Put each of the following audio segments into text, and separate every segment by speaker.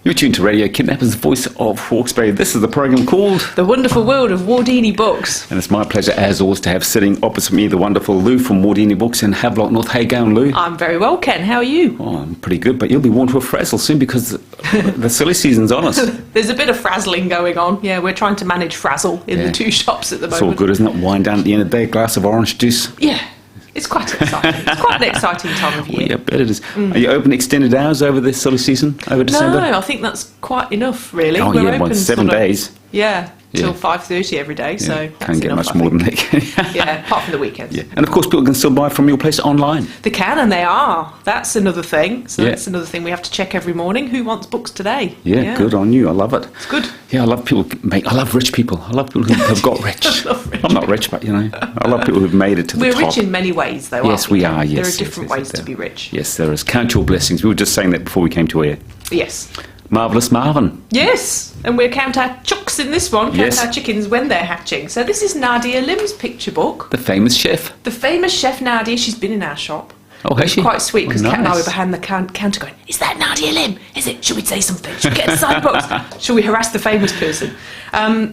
Speaker 1: You're tuned to Radio Kidnappers, voice of Hawkesbury. This is the programme called
Speaker 2: The Wonderful World of Wardini Books.
Speaker 1: And it's my pleasure, as always, to have sitting opposite me the wonderful Lou from Wardini Books in Havelock North. How you going, Lou?
Speaker 2: I'm very well, Ken. How are you?
Speaker 1: Oh, I'm pretty good, but you'll be worn to a frazzle soon because the silly season's on us.
Speaker 2: There's a bit of frazzling going on. Yeah, we're trying to manage frazzle in the two shops at the moment.
Speaker 1: It's all good, isn't it? Wine down at the end of the day, a glass of orange juice.
Speaker 2: Yeah. It's quite exciting. It's quite an exciting time of year.
Speaker 1: Well, yeah, I bet it is. Are you open extended hours over this silly season, over December?
Speaker 2: No, I think that's quite enough, really.
Speaker 1: Oh,
Speaker 2: We're
Speaker 1: yeah,
Speaker 2: open
Speaker 1: 7 days.
Speaker 2: Yeah, till 5:30 every day, so that's
Speaker 1: can't get
Speaker 2: enough,
Speaker 1: much more than that.
Speaker 2: Yeah, apart from the weekends.
Speaker 1: Yeah. And of course, people can still buy from your place online.
Speaker 2: They can, and they are. That's another thing. So
Speaker 1: Yeah.
Speaker 2: that's another thing we have to check every morning. Who wants books today?
Speaker 1: Yeah, good on you. I love it.
Speaker 2: It's good.
Speaker 1: Yeah, I love people. I love rich people. I love people who have got rich. I'm not rich, but I love people who've made it to the top.
Speaker 2: We're rich in many ways, though.
Speaker 1: Yes,
Speaker 2: aren't we?
Speaker 1: we are. Yes,
Speaker 2: there are different ways to be rich.
Speaker 1: Yes, there is. Count your blessings. We were just saying that before we came to air.
Speaker 2: Yes.
Speaker 1: Marvellous Marvin.
Speaker 2: Yes, and we'll count our chooks in this one. Count our chickens when they're hatching. So this is Nadia Lim's picture book.
Speaker 1: The famous chef.
Speaker 2: The famous chef Nadia. She's been in our shop.
Speaker 1: Oh, has she?
Speaker 2: Quite sweet, because
Speaker 1: nice.
Speaker 2: Kat and I were behind the counter going, is that Nadia Lim? Is it? Should we say something? Should we get a side box? Should we harass the famous person?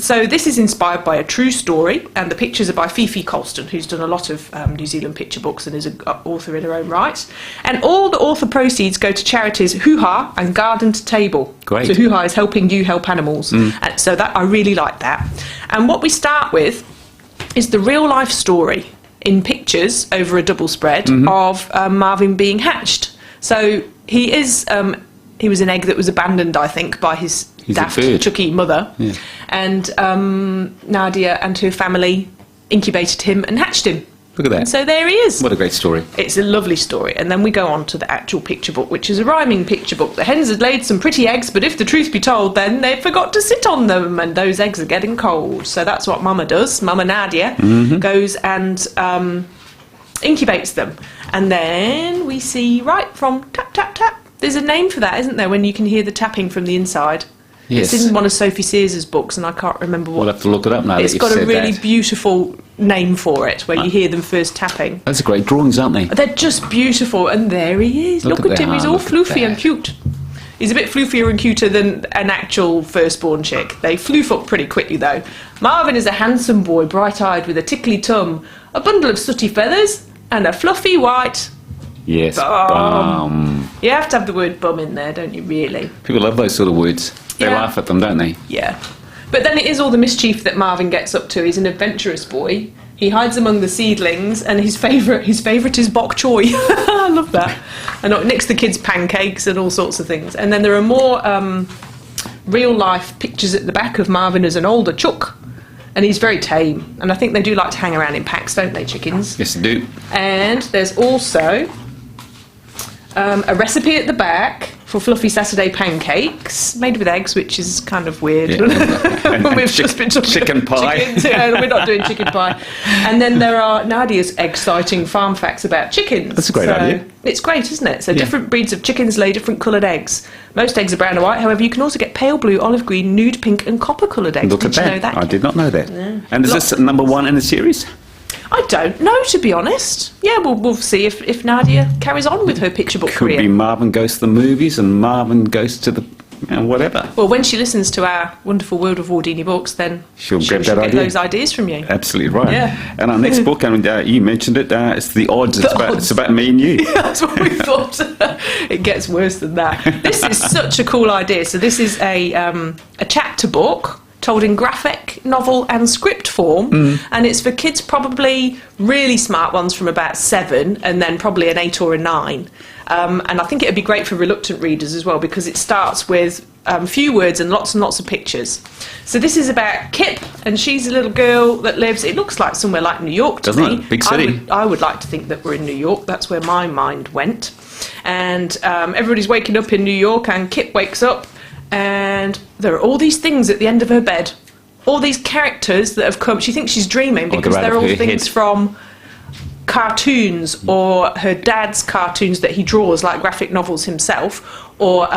Speaker 2: So this is inspired by a true story, and the pictures are by Fifi Colston, who's done a lot of New Zealand picture books and is an author in her own right. And all the author proceeds go to charities Hoo Ha and Garden to Table.
Speaker 1: Great.
Speaker 2: So Hoo Ha is helping you help animals. And so that I really like that. And what we start with is the real life story in pictures over a double spread of Marvin being hatched. So he is he was an egg that was abandoned, I think, by his daft Chucky mother. Yeah. And Nadia and her family incubated him and hatched him.
Speaker 1: Look at that.
Speaker 2: And so there he is.
Speaker 1: What a great story.
Speaker 2: It's a lovely story. And then we go on to the actual picture book, which is a rhyming picture book. The hens had laid some pretty eggs, but if the truth be told, then they forgot to sit on them, and those eggs are getting cold. So that's what Mama does. Mama Nadia goes and incubates them. And then we see right from tap, tap, tap. There's a name for that, isn't there, when you can hear the tapping from the inside?
Speaker 1: Yes.
Speaker 2: It's in one of Sophie Sears's books, and I can't remember what.
Speaker 1: We'll have to look it up now.
Speaker 2: It's got a really beautiful name for it, where you hear them first tapping.
Speaker 1: Those are great drawings, aren't they?
Speaker 2: They're just beautiful, and there he is. Look at him, he's all floofy and cute. He's a bit floofier and cuter than an actual firstborn chick. They floof up pretty quickly, though. Marvin is a handsome boy, bright-eyed with a tickly tum, a bundle of sooty feathers, and a fluffy white...
Speaker 1: Yes, bum.
Speaker 2: You have to have the word bum in there, don't you, really?
Speaker 1: People love those sort of words. They laugh at them, don't they?
Speaker 2: Yeah. But then it is all the mischief that Marvin gets up to. He's an adventurous boy. He hides among the seedlings, and his favourite is bok choy. I love that. And nicks the kids' pancakes and all sorts of things. And then there are more real-life pictures at the back of Marvin as an older chook. And he's very tame. And I think they do like to hang around in packs, don't they, chickens?
Speaker 1: Yes, they do.
Speaker 2: And there's also a recipe at the back for fluffy Saturday pancakes made with eggs, which is kind of weird.
Speaker 1: Yeah.
Speaker 2: We've just been talking
Speaker 1: chicken pie.
Speaker 2: Chickens, we're not doing chicken pie. And then there are Nadia's exciting farm facts about chickens.
Speaker 1: That's a great idea.
Speaker 2: It's great, isn't it? So different breeds of chickens lay different coloured eggs. Most eggs are brown and white. However, you can also get pale blue, olive green, nude pink and copper coloured eggs.
Speaker 1: Look at that.
Speaker 2: You know that?
Speaker 1: I did not know that.
Speaker 2: Yeah.
Speaker 1: And is this number one in the series?
Speaker 2: I don't know, to be honest. Yeah, we'll see if Nadia carries on with her picture book career.
Speaker 1: Could be Marvin goes to the movies and Marvin goes to the whatever.
Speaker 2: Well, when she listens to our wonderful World of Wardini books, then
Speaker 1: she'll
Speaker 2: get those ideas from you.
Speaker 1: Absolutely right.
Speaker 2: Yeah.
Speaker 1: And our next book, and you mentioned it, it's The Odds. It's about me and you.
Speaker 2: Yeah, that's what we thought. It gets worse than that. This is such a cool idea. So this is a chapter book told in graphic novel and script form, and it's for kids, probably really smart ones from about 7, and then probably an 8 or a 9. And I think it would be great for reluctant readers as well, because it starts with few words and lots of pictures. So this is about Kip, and she's a little girl that lives, it looks like somewhere like New York to
Speaker 1: Doesn't
Speaker 2: me.
Speaker 1: it? Big city.
Speaker 2: I would like to think that we're in New York. That's where my mind went. And everybody's waking up in New York, and Kip wakes up, and there are all these things at the end of her bed. All these characters that have come. She thinks she's dreaming because they're all things from cartoons, or her dad's cartoons that he draws, like graphic novels himself, or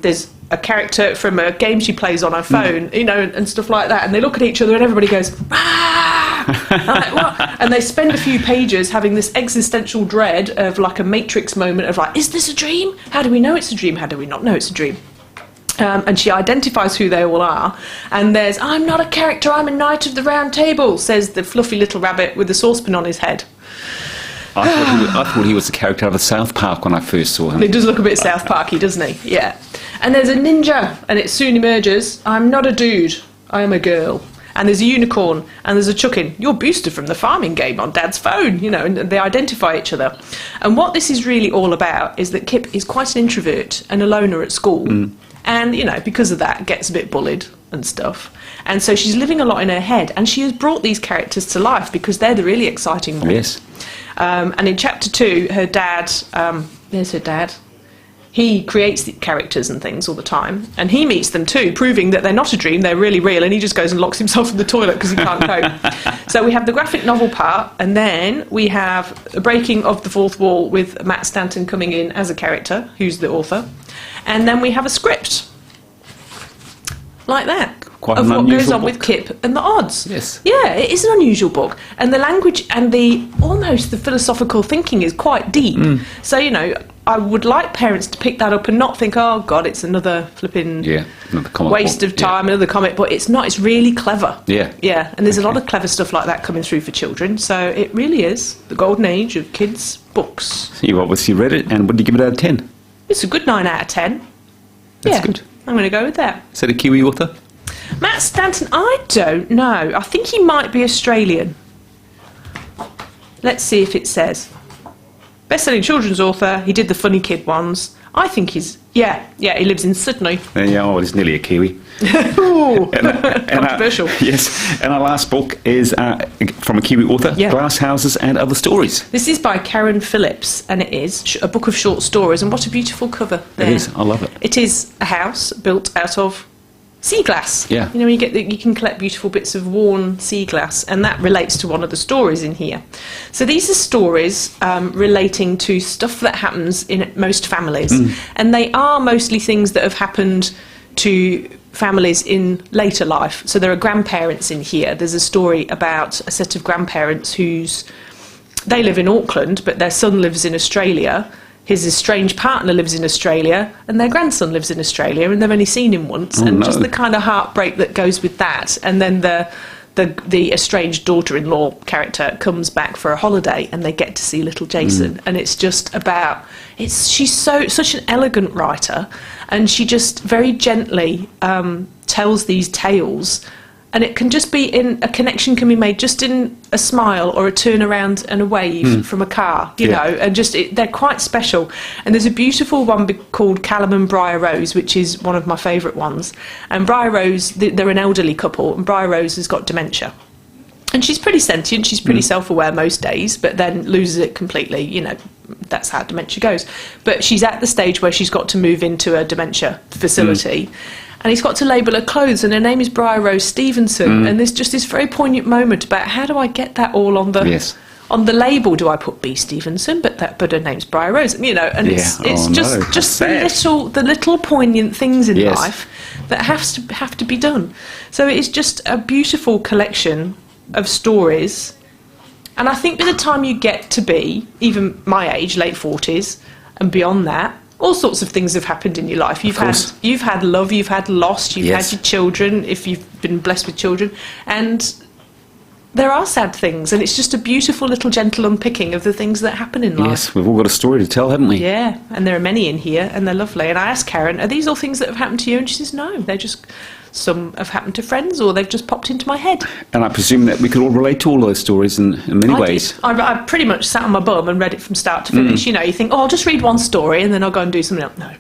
Speaker 2: there's a character from a game she plays on her phone, and stuff like that. And they look at each other and everybody goes, ah! And I'm like, what? And they spend a few pages having this existential dread of like a Matrix moment of like, is this a dream? How do we know it's a dream? How do we not know it's a dream? And she identifies who they all are. And there's, I'm not a character, I'm a knight of the round table, says the fluffy little rabbit with the saucepan on his head.
Speaker 1: I thought he was the character out of South Park when I first saw him.
Speaker 2: He does look a bit South Parky, doesn't he? Yeah. And there's a ninja, and it soon emerges, I'm not a dude, I am a girl. And there's a unicorn, and there's a chuckin. You're Booster from the farming game on Dad's phone, you know, and they identify each other. And what this is really all about is that Kip is quite an introvert and a loner at school. And, you know, because of that, gets a bit bullied and stuff. And so she's living a lot in her head, and she has brought these characters to life because they're the really exciting ones.
Speaker 1: Yes.
Speaker 2: And in chapter 2, her dad, there's her dad, he creates the characters and things all the time, and he meets them too, proving that they're not a dream, they're really real, and he just goes and locks himself in the toilet because he can't cope. So we have the graphic novel part, and then we have a breaking of the fourth wall with Matt Stanton coming in as a character, who's the author, and then we have a script. Like that.
Speaker 1: Quite
Speaker 2: of
Speaker 1: an
Speaker 2: what goes on
Speaker 1: book.
Speaker 2: with Kip and the odds.
Speaker 1: Yes.
Speaker 2: Yeah, it is an unusual book. And the language and the philosophical thinking is quite deep. So, you know, I would like parents to pick that up and not think, oh, God, it's another flipping
Speaker 1: another
Speaker 2: waste of time, another comic. But it's not. It's really clever.
Speaker 1: Yeah.
Speaker 2: Yeah, and there's a lot of clever stuff like that coming through for children. So it really is the golden age of kids' books.
Speaker 1: You obviously read it, and what did you give it out of 10?
Speaker 2: It's a good 9 out of 10.
Speaker 1: That's good.
Speaker 2: I'm going to go with that.
Speaker 1: Is that a Kiwi author?
Speaker 2: Matt Stanton, I don't know. I think he might be Australian. Let's see if it says. Best-selling children's author. He did the funny kid ones. I think he's... Yeah, he lives in Sydney.
Speaker 1: He's nearly a Kiwi.
Speaker 2: Ooh, controversial.
Speaker 1: Yes, and our last book is from a Kiwi author, Glass Houses and Other Stories.
Speaker 2: This is by Karen Phillips, and it is a book of short stories, and what a beautiful cover there.
Speaker 1: It is, I love it.
Speaker 2: It is a house built out of sea glass.
Speaker 1: Yeah.
Speaker 2: You know, you can collect beautiful bits of worn sea glass, and that relates to one of the stories in here. So these are stories relating to stuff that happens in most families, and they are mostly things that have happened to families in later life. So there are grandparents in here. There's a story about a set of grandparents they live in Auckland, but their son lives in Australia. His estranged partner lives in Australia, and their grandson lives in Australia, and they've only seen him once. Just the kind of heartbreak that goes with that. And then the estranged daughter-in-law character comes back for a holiday, and they get to see little Jason. And it's just about... She's such an elegant writer, and she just very gently tells these tales. And it can just be a connection can be made just in a smile or a turn around and a wave from a car, you know, and they're quite special. And there's a beautiful one called Callum and Briar Rose, which is one of my favourite ones. And Briar Rose, they're an elderly couple, and Briar Rose has got dementia. And she's pretty sentient, she's pretty self-aware most days, but then loses it completely, you know, that's how dementia goes. But she's at the stage where she's got to move into a dementia facility. And he's got to label her clothes, and her name is Briar Rose Stevenson. And there's just this very poignant moment about how do I get that all on the on the label? Do I put B Stevenson? But her name's Briar Rose, you know. And it's just the little poignant things in life that have to be done. So it's just a beautiful collection of stories. And I think by the time you get to be even my age, late 40s, and beyond that, all sorts of things have happened in your life. You've had love, you've had loss, you've had your children, if you've been blessed with children, and there are sad things, and it's just a beautiful little gentle unpicking of the things that happen in life.
Speaker 1: Yes, we've all got a story to tell, haven't we?
Speaker 2: Yeah, and there are many in here, and they're lovely. And I asked Karen, are these all things that have happened to you? And she says, no, they're just... Some have happened to friends, or they've just popped into my head. And
Speaker 1: I presume that we could all relate to all those stories in many ways.
Speaker 2: I pretty much sat on my bum and read it from start to finish. You know, you think, I'll just read one story and then I'll go and do something else. No.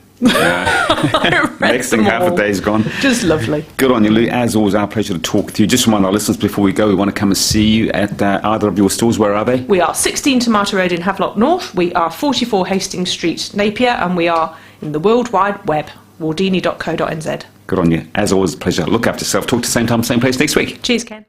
Speaker 1: Next thing, half a day's gone.
Speaker 2: Just lovely.
Speaker 1: Good on you, Lou. As always, our pleasure to talk with you. Just remind our listeners before we go, we want to come and see you at either of your stores. Where are they? We are 16 Tomato Road in Havelock North. We are 44 Hastings Street, Napier, and we are in the World Wide Web, wardini.co.nz. Good on you. As always, a pleasure. Look after yourself. Talk to the same time, same place next week. Cheers, Ken.